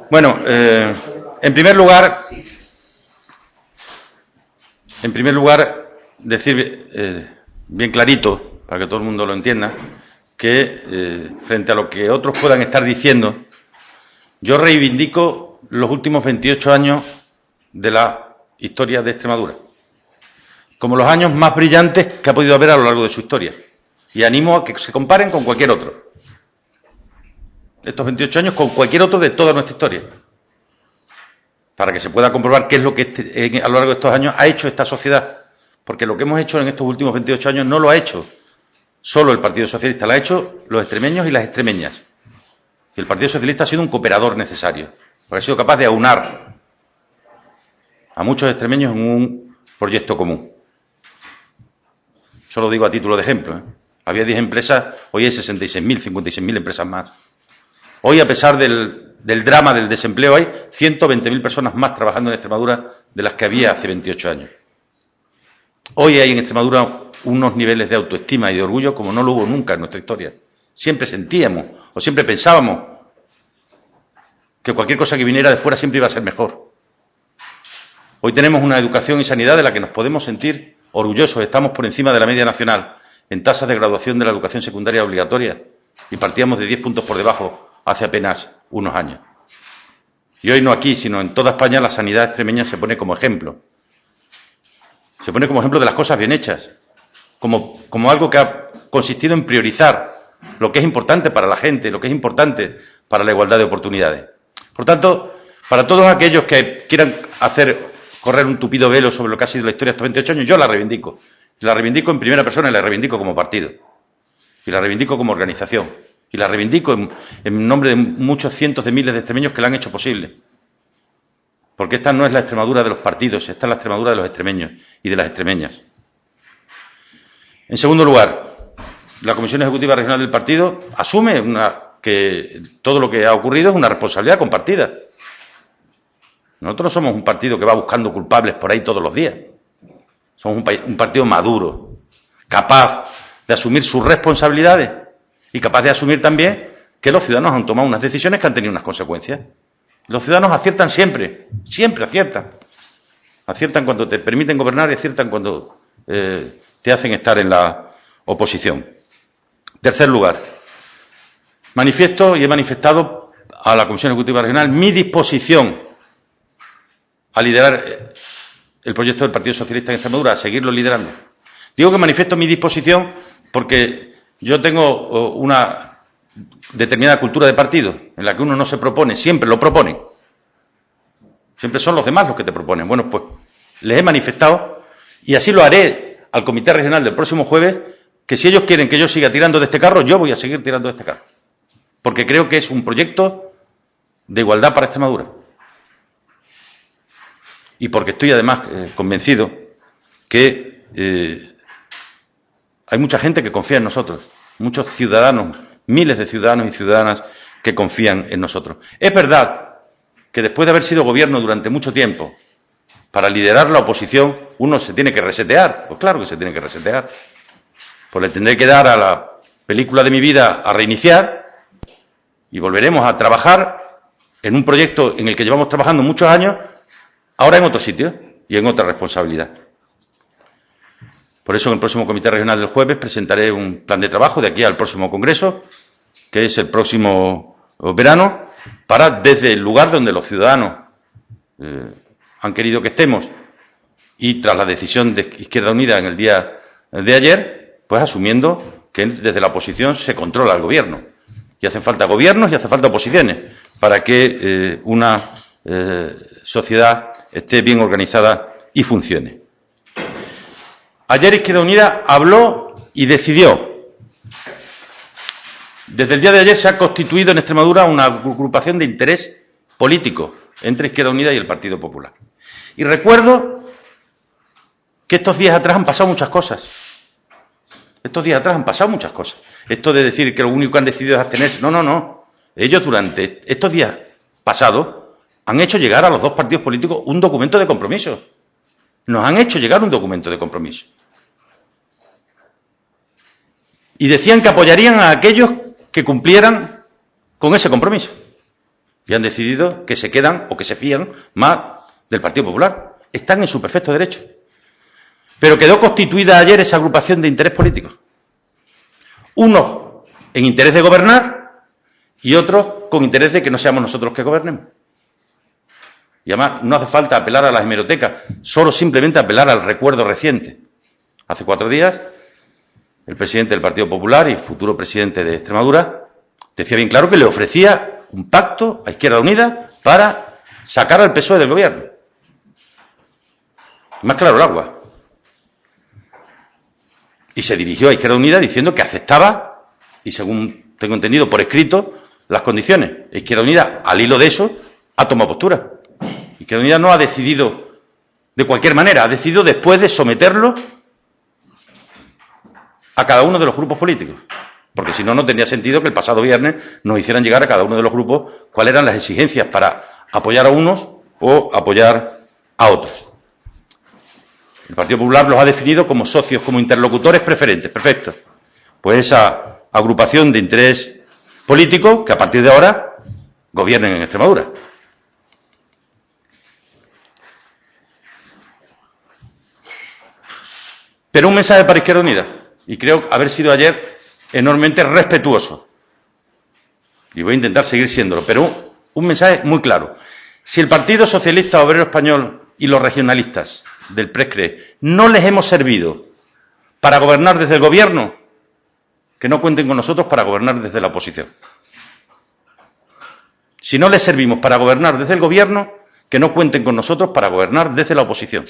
Bueno, en primer lugar, decir bien clarito, para que todo el mundo lo entienda, que frente a lo que otros puedan estar diciendo, yo reivindico los últimos 28 años de la historia de Extremadura, como los años más brillantes que ha podido haber a lo largo de su historia. Y animo a que se comparen con cualquier otro. Estos 28 años con cualquier otro de toda nuestra historia. Para que se pueda comprobar qué es lo que a lo largo de estos años ha hecho esta sociedad. Porque lo que hemos hecho en estos últimos 28 años no lo ha hecho solo el Partido Socialista, lo ha hecho los extremeños y las extremeñas. Y el Partido Socialista ha sido un cooperador necesario. Porque ha sido capaz de aunar a muchos extremeños en un proyecto común. Eso lo digo a título de ejemplo. Había 10 empresas, hoy hay 66.000, 56.000 empresas más. Hoy, a pesar del drama del desempleo, hay 120.000 personas más trabajando en Extremadura de las que había hace 28 años. Hoy hay en Extremadura unos niveles de autoestima y de orgullo como no lo hubo nunca en nuestra historia. Siempre sentíamos o siempre pensábamos que cualquier cosa que viniera de fuera siempre iba a ser mejor. Hoy tenemos una educación y sanidad de la que nos podemos sentir orgullosos. Estamos por encima de la media nacional en tasas de graduación de la educación secundaria obligatoria y partíamos de 10 puntos por debajo hace apenas unos años. Y hoy no aquí, sino en toda España, la sanidad extremeña se pone como ejemplo. Se pone como ejemplo de las cosas bien hechas, como algo que ha consistido en priorizar lo que es importante para la gente, lo que es importante para la igualdad de oportunidades. Por tanto, para todos aquellos que quieran hacer correr un tupido velo sobre lo que ha sido la historia de estos 28 años, yo la reivindico. La reivindico en primera persona y la reivindico como partido. Y la reivindico como organización. Y la reivindico en nombre de muchos cientos de miles de extremeños que la han hecho posible. Porque esta no es la Extremadura de los partidos, esta es la Extremadura de los extremeños y de las extremeñas. En segundo lugar, la Comisión Ejecutiva Regional del partido asume que todo lo que ha ocurrido es una responsabilidad compartida. Nosotros no somos un partido que va buscando culpables por ahí todos los días. Somos un partido maduro, capaz de asumir sus responsabilidades y capaz de asumir también que los ciudadanos han tomado unas decisiones que han tenido unas consecuencias. Los ciudadanos aciertan siempre, siempre aciertan. Aciertan cuando te permiten gobernar y aciertan cuando te hacen estar en la oposición. Tercer lugar, manifiesto y he manifestado a la Comisión Ejecutiva Regional mi disposición a liderar el proyecto del Partido Socialista en Extremadura, a seguirlo liderando. Digo que manifiesto mi disposición porque yo tengo una determinada cultura de partido en la que uno no se propone, siempre lo propone. Siempre son los demás los que te proponen. Bueno, pues les he manifestado y así lo haré al Comité Regional del próximo jueves, que si ellos quieren que yo siga tirando de este carro, yo voy a seguir tirando de este carro. Porque creo que es un proyecto de igualdad para Extremadura. Y porque estoy además convencido que hay mucha gente que confía en nosotros, muchos ciudadanos, miles de ciudadanos y ciudadanas que confían en nosotros. Es verdad que después de haber sido gobierno durante mucho tiempo, para liderar la oposición uno se tiene que resetear. Pues claro que se tiene que resetear. Pues le tendré que dar a la película de mi vida a reiniciar y volveremos a trabajar en un proyecto en el que llevamos trabajando muchos años, ahora en otro sitio y en otra responsabilidad. Por eso en el próximo Comité Regional del jueves presentaré un plan de trabajo de aquí al próximo Congreso, que es el próximo verano, para desde el lugar donde los ciudadanos han querido que estemos y tras la decisión de Izquierda Unida en el día de ayer, pues asumiendo que desde la oposición se controla el gobierno. Y hacen falta gobiernos y hace falta oposiciones para que una sociedad esté bien organizada y funcione. Ayer Izquierda Unida habló y decidió. Desde el día de ayer se ha constituido en Extremadura una agrupación de interés político entre Izquierda Unida y el Partido Popular. Y recuerdo que estos días atrás han pasado muchas cosas. Estos días atrás han pasado muchas cosas. Esto de decir que lo único que han decidido es abstenerse. No. Ellos durante estos días pasados han hecho llegar a los dos partidos políticos un documento de compromiso. Nos han hecho llegar un documento de compromiso. Y decían que apoyarían a aquellos que cumplieran con ese compromiso. y han decidido que se quedan o que se fían más del Partido Popular. Están en su perfecto derecho. Pero quedó constituida ayer esa agrupación de interés político. Unos en interés de gobernar y otros con interés de que no seamos nosotros los que gobernemos. Y además no hace falta apelar a las hemerotecas, solo simplemente apelar al recuerdo reciente. Hace 4 días, el presidente del Partido Popular y futuro presidente de Extremadura decía bien claro que le ofrecía un pacto a Izquierda Unida para sacar al PSOE del gobierno. Más claro el agua. Y se dirigió a Izquierda Unida diciendo que aceptaba, y según tengo entendido por escrito, las condiciones. Izquierda Unida, al hilo de eso, ha tomado postura. Izquierda Unida no ha decidido de cualquier manera, ha decidido después de someterlo a cada uno de los grupos políticos. Porque si no, no tendría sentido que el pasado viernes nos hicieran llegar a cada uno de los grupos cuáles eran las exigencias para apoyar a unos o apoyar a otros. El Partido Popular los ha definido como socios, como interlocutores preferentes. Perfecto. Pues esa agrupación de interés político que a partir de ahora gobiernen en Extremadura. Pero un mensaje para Izquierda Unida, y creo haber sido ayer enormemente respetuoso. Y voy a intentar seguir siéndolo, pero un mensaje muy claro. Si el Partido Socialista Obrero Español y los regionalistas del PRESCRE no les hemos servido para gobernar desde el gobierno, que no cuenten con nosotros para gobernar desde la oposición. Si no les servimos para gobernar desde el gobierno, que no cuenten con nosotros para gobernar desde la oposición.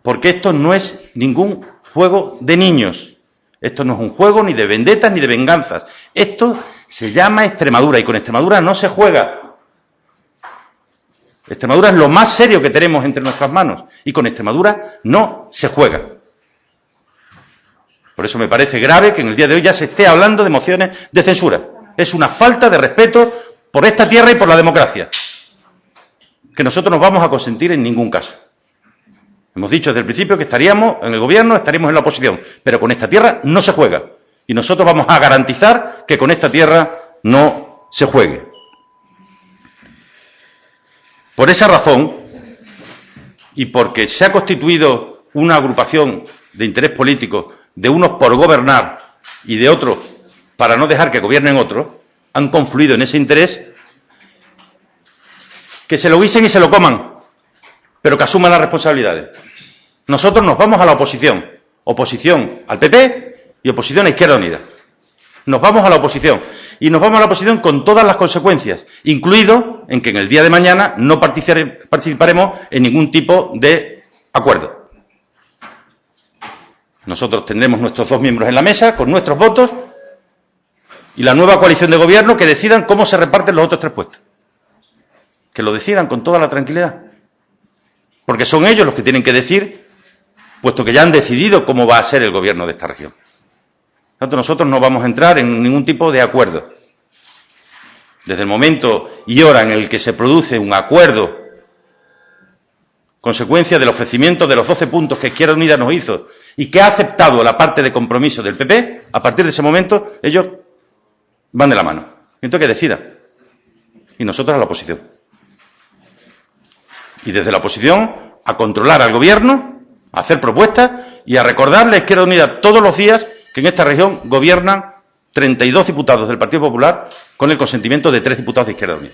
Porque esto no es ningún juego de niños. Esto no es un juego ni de vendetas ni de venganzas. Esto se llama Extremadura y con Extremadura no se juega. Extremadura es lo más serio que tenemos entre nuestras manos y con Extremadura no se juega. Por eso me parece grave que en el día de hoy ya se esté hablando de mociones de censura. Es una falta de respeto por esta tierra y por la democracia, que nosotros no vamos a consentir en ningún caso. Hemos dicho desde el principio que estaríamos en el gobierno, estaríamos en la oposición, pero con esta tierra no se juega. Y nosotros vamos a garantizar que con esta tierra no se juegue. Por esa razón, y porque se ha constituido una agrupación de interés político de unos por gobernar y de otros para no dejar que gobiernen otros, han confluido en ese interés, que se lo guisen y se lo coman, pero que asuman las responsabilidades. Nosotros nos vamos a la oposición. Oposición al PP y oposición a Izquierda Unida. Nos vamos a la oposición. Y nos vamos a la oposición con todas las consecuencias, incluido en que en el día de mañana no participaremos en ningún tipo de acuerdo. Nosotros tendremos nuestros 2 miembros en la mesa, con nuestros votos, y la nueva coalición de gobierno que decidan cómo se reparten los otros 3 puestos. Que lo decidan con toda la tranquilidad. Porque son ellos los que tienen que decir, puesto que ya han decidido cómo va a ser el gobierno de esta región. Por tanto, nosotros no vamos a entrar en ningún tipo de acuerdo. Desde el momento y hora en el que se produce un acuerdo, consecuencia del ofrecimiento de los 12 puntos que Izquierda Unida nos hizo y que ha aceptado la parte de compromiso del PP, a partir de ese momento ellos van de la mano. Entonces que decidan. Y nosotros a la oposición. Y desde la oposición a controlar al gobierno, a hacer propuestas y a recordarle a Izquierda Unida todos los días que en esta región gobiernan 32 diputados del Partido Popular con el consentimiento de 3 diputados de Izquierda Unida.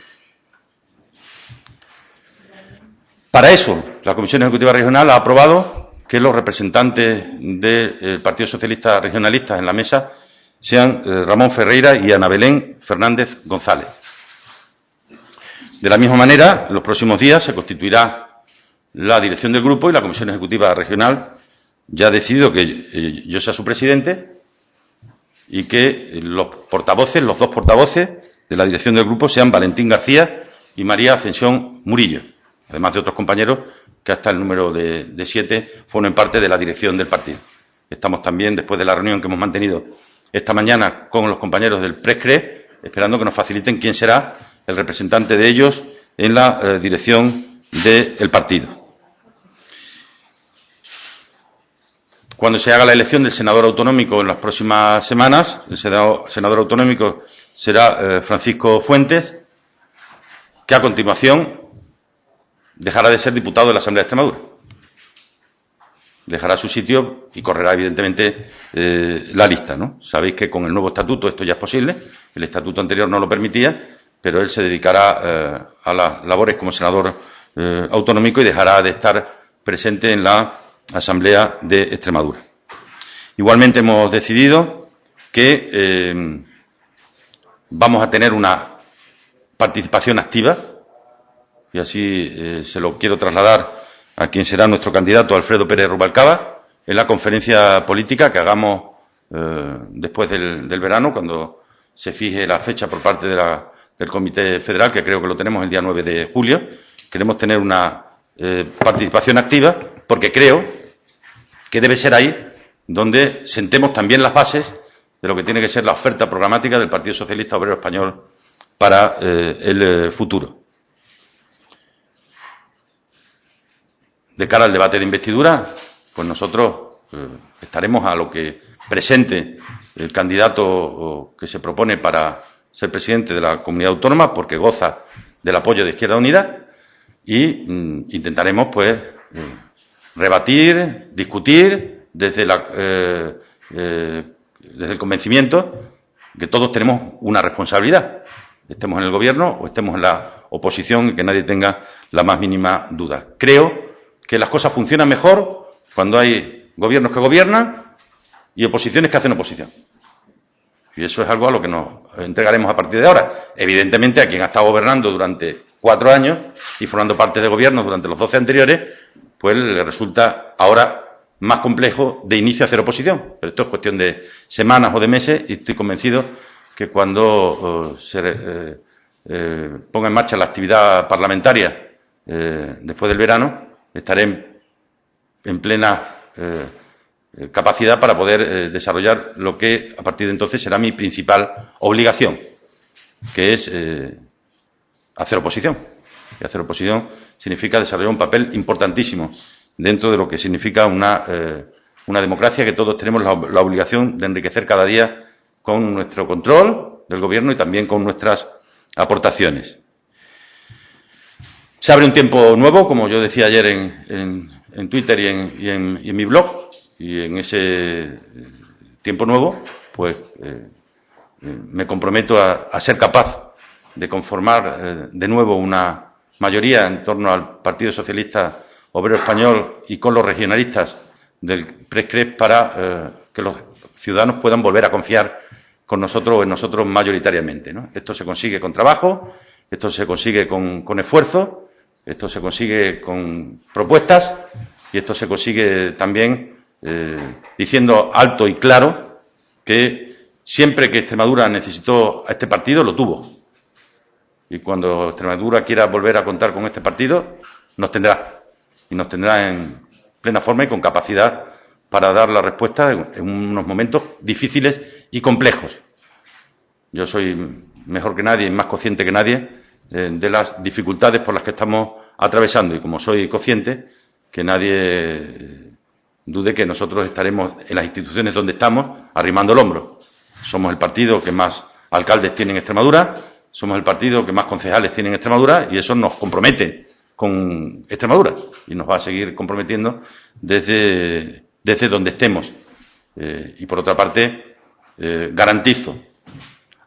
Para eso, la Comisión Ejecutiva Regional ha aprobado que los representantes del Partido Socialista Regionalista en la mesa sean Ramón Ferreira y Ana Belén Fernández González. De la misma manera, en los próximos días se constituirá la dirección del grupo y la Comisión Ejecutiva Regional ya ha decidido que yo sea su presidente y que los portavoces, los 2 portavoces de la dirección del grupo sean Valentín García y María Ascensión Murillo, además de otros compañeros que hasta el número de 7 formen parte de la dirección del partido. Estamos también, después de la reunión que hemos mantenido esta mañana con los compañeros del PRESCRE, esperando que nos faciliten quién será el representante de ellos en la dirección del partido. Cuando se haga la elección del senador autonómico en las próximas semanas, el senador autonómico será Francisco Fuentes, que a continuación dejará de ser diputado de la Asamblea de Extremadura. Dejará su sitio y correrá, evidentemente, la lista, ¿no? Sabéis que con el nuevo estatuto esto ya es posible. El estatuto anterior no lo permitía, pero él se dedicará a las labores como senador autonómico y dejará de estar presente en la Asamblea de Extremadura. Igualmente hemos decidido que vamos a tener una participación activa, y así se lo quiero trasladar a quien será nuestro candidato, Alfredo Pérez Rubalcaba, en la conferencia política que hagamos después del verano, cuando se fije la fecha por parte del Comité Federal, que creo que lo tenemos el día 9 de julio. Queremos tener una participación activa, porque creo que debe ser ahí donde sentemos también las bases de lo que tiene que ser la oferta programática del Partido Socialista Obrero Español para el futuro. De cara al debate de investidura, pues nosotros estaremos a lo que presente el candidato que se propone para ser presidente de la comunidad autónoma, porque goza del apoyo de Izquierda Unida, y intentaremos, pues, rebatir, discutir desde el convencimiento que todos tenemos una responsabilidad, estemos en el Gobierno o estemos en la oposición, y que nadie tenga la más mínima duda. Creo que las cosas funcionan mejor cuando hay gobiernos que gobiernan y oposiciones que hacen oposición. Y eso es algo a lo que nos entregaremos a partir de ahora. Evidentemente, a quien ha estado gobernando durante 4 años y formando parte de gobierno durante los 12 anteriores, pues le resulta ahora más complejo de inicio hacer oposición. Pero esto es cuestión de semanas o de meses, y estoy convencido que cuando se ponga en marcha la actividad parlamentaria después del verano, estaré en plena capacidad para poder desarrollar lo que a partir de entonces será mi principal obligación, que es hacer oposición. Y hacer oposición significa desarrollar un papel importantísimo dentro de lo que significa una democracia que todos tenemos la obligación de enriquecer cada día con nuestro control del Gobierno y también con nuestras aportaciones. Se abre un tiempo nuevo, como yo decía ayer en Twitter y en mi blog, y en ese tiempo nuevo, pues me comprometo a ser capaz de conformar de nuevo una mayoría en torno al Partido Socialista Obrero Español y con los regionalistas del PRESCRES para que los ciudadanos puedan volver a confiar con nosotros o en nosotros mayoritariamente, ¿no? Esto se consigue con trabajo, esto se consigue con esfuerzo, esto se consigue con propuestas y esto se consigue también diciendo alto y claro que siempre que Extremadura necesitó a este partido, lo tuvo. Y cuando Extremadura quiera volver a contar con este partido, nos tendrá. Y nos tendrá en plena forma y con capacidad para dar la respuesta en unos momentos difíciles y complejos. Yo soy mejor que nadie y más consciente que nadie de las dificultades por las que estamos atravesando. Y como soy consciente, que nadie dude que nosotros estaremos en las instituciones donde estamos arrimando el hombro. Somos el partido que más alcaldes tiene en Extremadura, somos el partido que más concejales tiene en Extremadura, y eso nos compromete con Extremadura y nos va a seguir comprometiendo desde donde estemos. Y por otra parte, garantizo,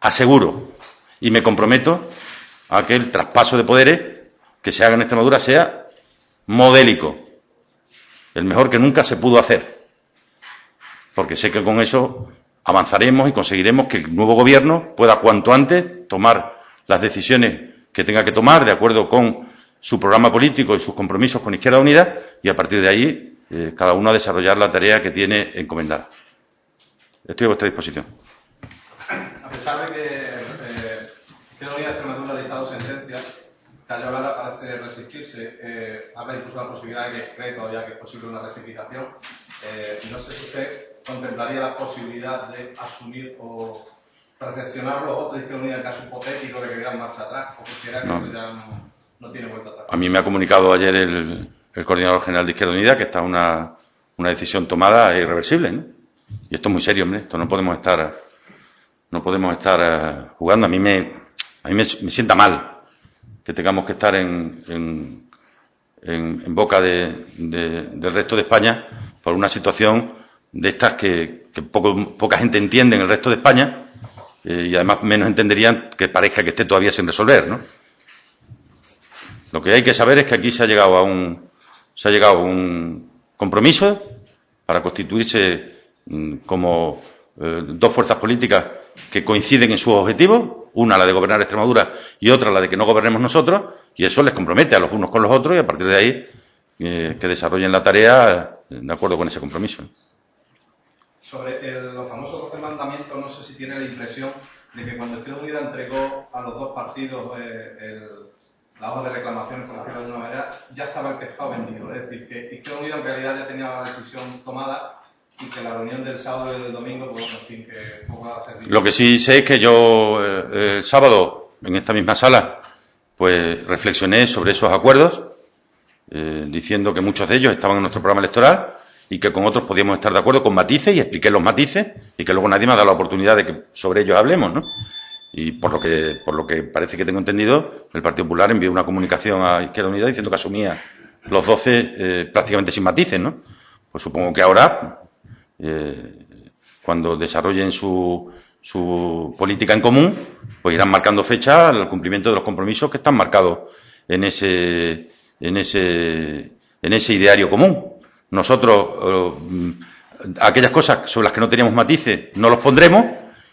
aseguro y me comprometo a que el traspaso de poderes que se haga en Extremadura sea modélico, el mejor que nunca se pudo hacer, porque sé que con eso avanzaremos y conseguiremos que el nuevo Gobierno pueda cuanto antes tomar las decisiones que tenga que tomar de acuerdo con su programa político y sus compromisos con Izquierda Unida, y a partir de ahí cada uno a desarrollar la tarea que tiene encomendada. Estoy a vuestra disposición. A pesar de que Izquierda Unida de Extremadura ha dictado sentencias, Callola parece resistirse. Habla incluso de la posibilidad de que cree todavía que es posible una rectificación. No sé si usted contemplaría la posibilidad de asumir o recepcionar los votos de Izquierda Unida en caso hipotético de que dieran marcha atrás, o considera que esto ya no tiene vuelta atrás. A mí me ha comunicado ayer el coordinador general de Izquierda Unida que está una decisión tomada e irreversible, ¿no? Y esto es muy serio, hombre. Esto no podemos No podemos estar jugando. A mí me sienta mal que tengamos que estar en boca del resto de España por una situación de estas que poca gente entiende en el resto de España, y además menos entenderían que parezca que esté todavía sin resolver, ¿no? Lo que hay que saber es que aquí se ha llegado a un compromiso para constituirse como dos fuerzas políticas que coinciden en sus objetivos, una la de gobernar Extremadura y otra la de que no gobernemos nosotros, y eso les compromete a los unos con los otros, y a partir de ahí que desarrollen la tarea de acuerdo con ese compromiso. Sobre los famosos 12 mandamientos, no sé si tiene la impresión de que cuando Izquierda Unida entregó a los dos partidos la hoja de reclamaciones, por decirlo de alguna manera, ya estaba el pescado vendido. Es decir, que Izquierda Unida en realidad ya tenía la decisión tomada y que la reunión del sábado y del domingo, pues en fin, que poco va a servir. Lo que sí sé es que yo el sábado, en esta misma sala, pues reflexioné sobre esos acuerdos, diciendo que muchos de ellos estaban en nuestro programa electoral y que con otros podíamos estar de acuerdo con matices, y expliqué los matices, y que luego nadie me ha dado la oportunidad de que sobre ellos hablemos, ¿no? Y por lo que parece que tengo entendido, el Partido Popular envió una comunicación a Izquierda Unida diciendo que asumía los 12 prácticamente sin matices, ¿no? Pues supongo que ahora, cuando desarrollen su política en común, pues irán marcando fecha al cumplimiento de los compromisos que están marcados en ese ideario común. Nosotros, aquellas cosas sobre las que no teníamos matices no los pondremos,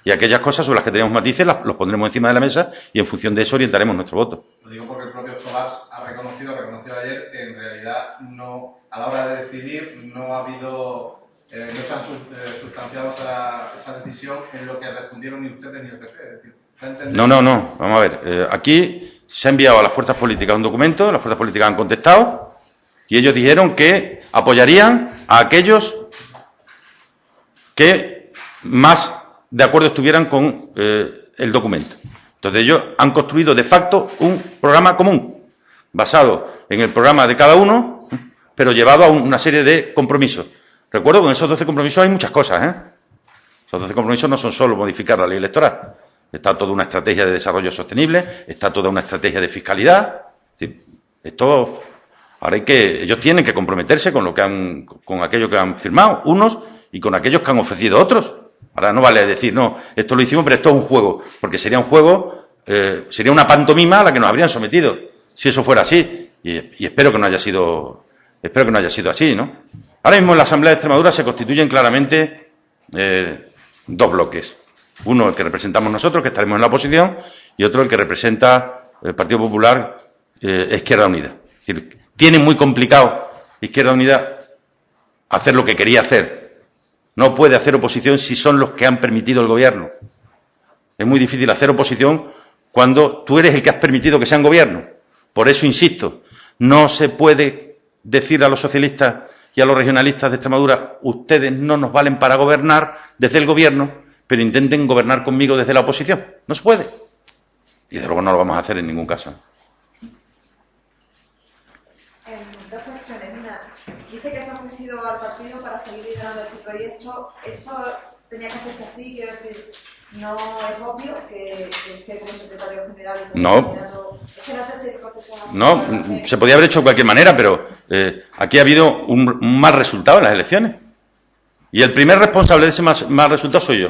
y aquellas cosas sobre las que teníamos matices los pondremos encima de la mesa, y en función de eso orientaremos nuestro voto. Lo digo porque el propio Escobar reconoció ayer que en realidad no, a la hora de decidir no ha habido, no se han sustanciado esa decisión en lo que respondieron ni ustedes ni el PP. Es decir, No, vamos a ver. Aquí se ha enviado a las fuerzas políticas un documento, las fuerzas políticas han contestado, y ellos dijeron que apoyarían a aquellos que más de acuerdo estuvieran con el documento. Entonces ellos han construido de facto un programa común, basado en el programa de cada uno, pero llevado a una serie de compromisos. Recuerdo que en esos 12 compromisos hay muchas cosas, ¿eh? Esos 12 compromisos no son solo modificar la ley electoral. Está toda una estrategia de desarrollo sostenible, está toda una estrategia de fiscalidad. Es decir, esto, ahora ellos tienen que comprometerse con con aquello que han firmado, unos, y con aquellos que han ofrecido otros. Ahora no vale decir, no, esto lo hicimos, pero esto es un juego, porque sería un juego, sería una pantomima a la que nos habrían sometido, si eso fuera así, y espero que no haya sido así, ¿no? Ahora mismo en la Asamblea de Extremadura se constituyen claramente dos bloques. Uno, el que representamos nosotros, que estaremos en la oposición, y otro, el que representa el Partido Popular, Izquierda Unida. Es decir, tiene muy complicado Izquierda Unida hacer lo que quería hacer. No puede hacer oposición si son los que han permitido el gobierno. Es muy difícil hacer oposición cuando tú eres el que has permitido que sean gobierno. Por eso insisto, no se puede decir a los socialistas y a los regionalistas de Extremadura, ustedes no nos valen para gobernar desde el gobierno, pero intenten gobernar conmigo desde la oposición. No se puede. Y desde luego no lo vamos a hacer en ningún caso. Dos cuestiones. Una, dice que se ha ofrecido al partido para seguir liderando este proyecto. ¿Esto tenía que hacerse así? Quiero decir, ¿no es obvio que usted como secretario general y como candidato... Es que no sé si el proceso es así. No, se podía haber hecho de cualquier manera, pero aquí ha habido un mal resultado en las elecciones. Y el primer responsable de ese mal resultado soy yo.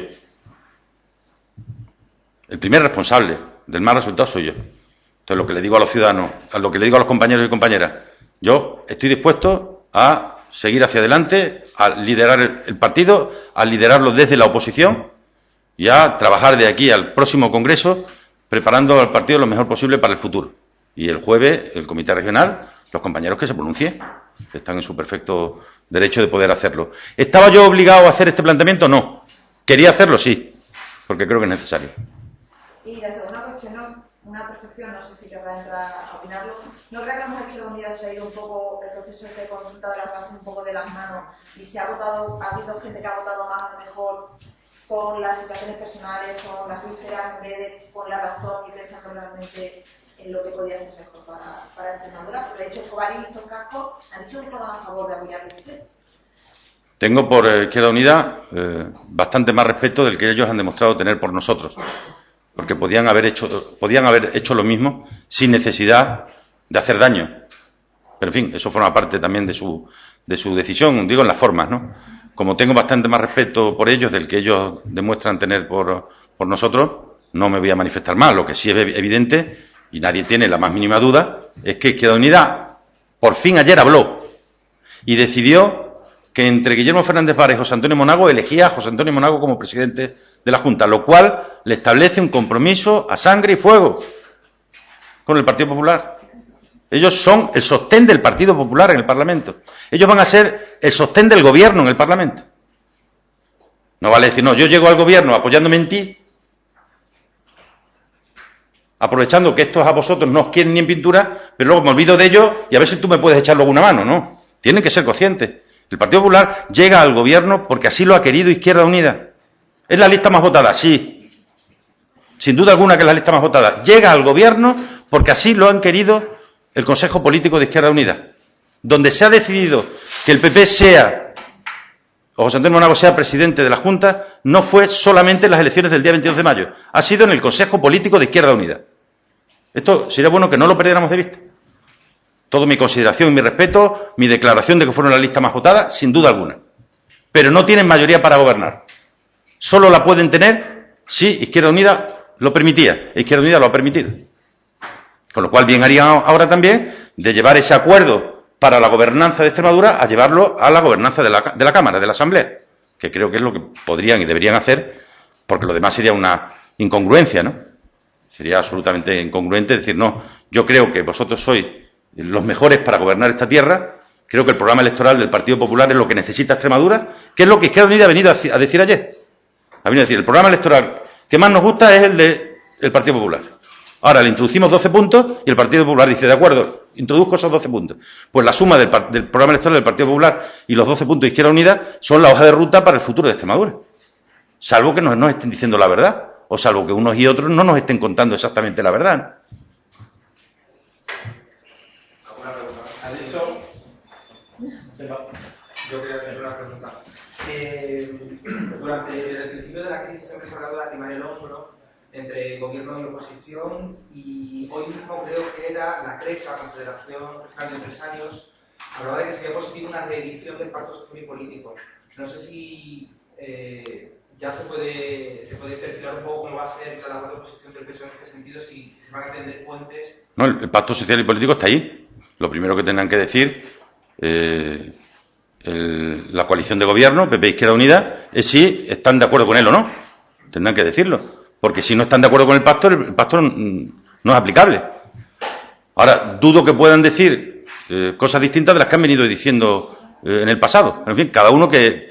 El primer responsable del mal resultado soy yo. Entonces, lo que le digo a los ciudadanos, lo que le digo a los compañeros y compañeras, yo estoy dispuesto a seguir hacia adelante, a liderar el partido, a liderarlo desde la oposición y a trabajar de aquí al próximo Congreso preparando al partido lo mejor posible para el futuro. Y el jueves, el Comité Regional, los compañeros que se pronuncien, están en su perfecto derecho de poder hacerlo. ¿Estaba yo obligado a hacer este planteamiento? No. ¿Quería hacerlo? Sí, porque creo que es necesario. Y la segunda cuestión, una percepción, no sé si querrá entrar a opinarlo, ¿no creo que la Izquierda Unida se ha ido un poco el proceso de consulta de las bases un poco de las manos y se ha votado, ha habido gente que ha votado más a lo mejor con las situaciones personales, con las vísceras, en vez de con la razón y pensando realmente en lo que podía ser mejor para Extremadura? Porque de hecho Escobar y Víctor Casco han dicho que estaban a favor de apoyar a usted. Tengo por Izquierda Unida bastante más respeto del que ellos han demostrado tener por nosotros, porque podían haber hecho lo mismo sin necesidad de hacer daño. Pero, en fin, eso forma parte también de su decisión, digo en las formas, ¿no? Como tengo bastante más respeto por ellos del que ellos demuestran tener por nosotros, no me voy a manifestar más. Lo que sí es evidente, y nadie tiene la más mínima duda, es que Izquierda Unida por fin ayer habló y decidió que entre Guillermo Fernández Vara y José Antonio Monago elegía a José Antonio Monago como presidente de la Junta, lo cual le establece un compromiso a sangre y fuego con el Partido Popular. Ellos son el sostén del Partido Popular en el Parlamento. Ellos van a ser el sostén del Gobierno en el Parlamento. No vale decir, no, yo llego al Gobierno apoyándome en ti, aprovechando que estos a vosotros no os quieren ni en pintura, pero luego me olvido de ellos y a ver si tú me puedes echar luego una mano. No, tienen que ser conscientes. El Partido Popular llega al Gobierno porque así lo ha querido Izquierda Unida. ¿Es la lista más votada? Sí. Sin duda alguna que es la lista más votada. Llega al Gobierno porque así lo han querido el Consejo Político de Izquierda Unida, donde se ha decidido que el PP sea, o José Antonio Monago sea presidente de la Junta, no fue solamente en las elecciones del día 22 de mayo, ha sido en el Consejo Político de Izquierda Unida. Esto sería bueno que no lo perdiéramos de vista. Toda mi consideración y mi respeto, mi declaración de que fueron la lista más votada, sin duda alguna. Pero no tienen mayoría para gobernar. Solo la pueden tener si Izquierda Unida lo permitía. Izquierda Unida lo ha permitido. Con lo cual, bien harían ahora también de llevar ese acuerdo para la gobernanza de Extremadura a llevarlo a la gobernanza de la Cámara, de la Asamblea, que creo que es lo que podrían y deberían hacer, porque lo demás sería una incongruencia, ¿no? Sería absolutamente incongruente decir, no, yo creo que vosotros sois los mejores para gobernar esta tierra, creo que el programa electoral del Partido Popular es lo que necesita Extremadura, que es lo que Izquierda Unida ha venido a decir ayer. Ha venido a decir, el programa electoral que más nos gusta es el del Partido Popular. Ahora le introducimos 12 puntos y el Partido Popular dice, de acuerdo, introduzco esos 12 puntos. Pues la suma del programa electoral del Partido Popular y los 12 puntos de Izquierda Unida son la hoja de ruta para el futuro de Extremadura. Salvo que nos estén diciendo la verdad, o salvo que unos y otros no nos estén contando exactamente la verdad, ¿no? ¿Alguna pregunta? ¿Has dicho? Yo quería hacer una pregunta. Desde el principio de la crisis siempre se ha hablado de arrimar el hombro entre gobierno y oposición, y hoy mismo creo que era la CRES, la Confederación Regional de Empresarios, hablaba de que sería positivo una reedición del Pacto Social y Político. No sé si ya se puede perfilar un poco cómo va a ser la labor de oposición del PSOE en este sentido, si se van a tender puentes. No, el Pacto Social y Político está ahí. Lo primero que tendrán que decir la coalición de gobierno, PP e Izquierda Unida, es si están de acuerdo con él o no. Tendrán que decirlo. Porque si no están de acuerdo con el pacto no es aplicable. Ahora, dudo que puedan decir cosas distintas de las que han venido diciendo en el pasado. En fin, cada uno que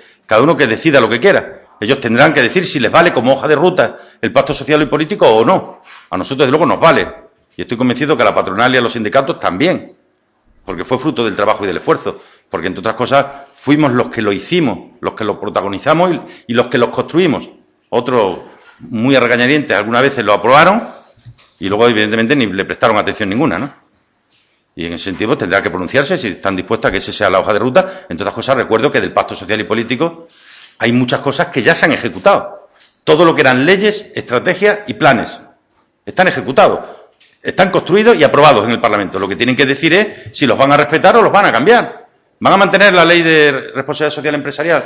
decida lo que quiera. Ellos tendrán que decir si les vale como hoja de ruta el pacto social y político o no. A nosotros, desde luego, nos vale. Y estoy convencido que a la patronal y a los sindicatos también. Porque fue fruto del trabajo y del esfuerzo. Porque, entre otras cosas, fuimos los que lo hicimos, los que lo protagonizamos y los que los construimos. Otros, muy a regañadientes, algunas veces lo aprobaron y luego, evidentemente, ni le prestaron atención ninguna, ¿no? Y en ese sentido pues, tendrá que pronunciarse si están dispuestas a que esa sea la hoja de ruta. Entre otras cosas, recuerdo que del Pacto Social y Político hay muchas cosas que ya se han ejecutado. Todo lo que eran leyes, estrategias y planes están ejecutados, están construidos y aprobados en el Parlamento. Lo que tienen que decir es si los van a respetar o los van a cambiar. ¿Van a mantener la ley de responsabilidad social empresarial?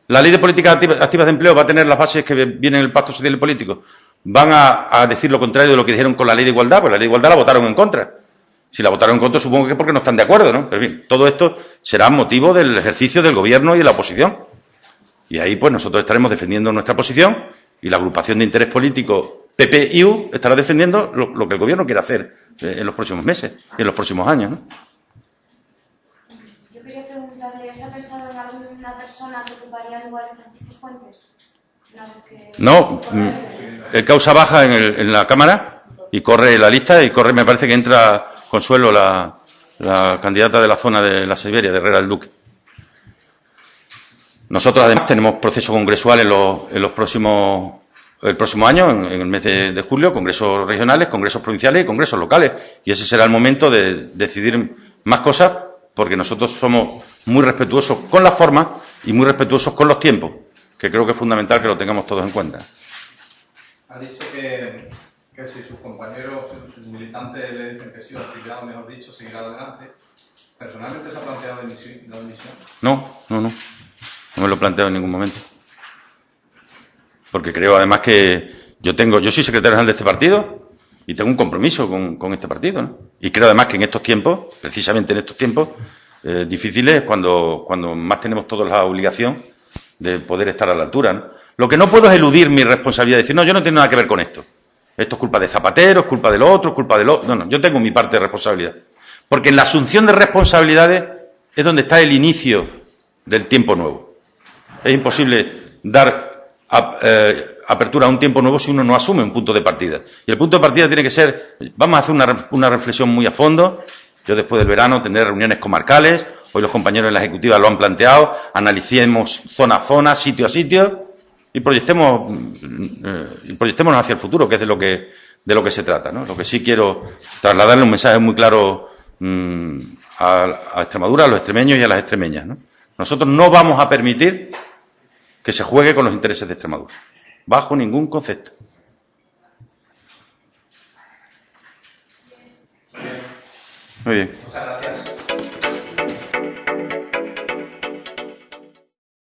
¿La ley de políticas activas de empleo va a tener las bases que vienen en el Pacto Social y Político? ¿Van a decir lo contrario de lo que dijeron con la ley de igualdad? Pues la ley de igualdad la votaron en contra. Si la votaron en contra, supongo que es porque no están de acuerdo, ¿no? Pero, en fin, todo esto será motivo del ejercicio del Gobierno y de la oposición. Y ahí, pues, nosotros estaremos defendiendo nuestra posición y la agrupación de interés político PP-IU estará defendiendo lo que el Gobierno quiere hacer en los próximos meses y en los próximos años, ¿no? Yo quería preguntarle, ¿se ha pensado en alguna persona que ocuparía el lugar de Francisco Fuentes? No, el causa baja en la Cámara y corre la lista y corre, me parece que entra Consuelo, la candidata de la zona de la Siberia, de Herrera del Duque. Nosotros, además, tenemos proceso congresual el próximo año, en el mes de julio, congresos regionales, congresos provinciales y congresos locales. Y ese será el momento de decidir más cosas, porque nosotros somos muy respetuosos con las formas y muy respetuosos con los tiempos, que creo que es fundamental que lo tengamos todos en cuenta. Ha dicho que si sus compañeros, sus militantes le dicen que sí, o afiliado, mejor dicho, seguirá adelante. ¿Personalmente se ha planteado la dimisión? No me lo he planteado en ningún momento. Porque creo además que yo soy secretario general de este partido y tengo un compromiso con este partido, ¿no? Y creo además que en estos tiempos, precisamente en estos tiempos difíciles, cuando más tenemos todos la obligación de poder estar a la altura, ¿no? Lo que no puedo es eludir mi responsabilidad, decir, no, yo no tengo nada que ver con esto. Esto es culpa de Zapatero, es culpa del otro, es culpa del otro. No, yo tengo mi parte de responsabilidad. Porque en la asunción de responsabilidades es donde está el inicio del tiempo nuevo. Es imposible dar apertura a un tiempo nuevo si uno no asume un punto de partida. Y el punto de partida tiene que ser, vamos a hacer una reflexión muy a fondo. Yo después del verano tendré reuniones comarcales, hoy los compañeros en la ejecutiva lo han planteado, analicemos zona a zona, sitio a sitio, y proyectémonos hacia el futuro, que es de lo que se trata, ¿no? Lo que sí quiero trasladarle un mensaje muy claro a Extremadura, a los extremeños y a las extremeñas, ¿no? Nosotros no vamos a permitir que se juegue con los intereses de Extremadura, bajo ningún concepto. Muy bien. Muchas gracias.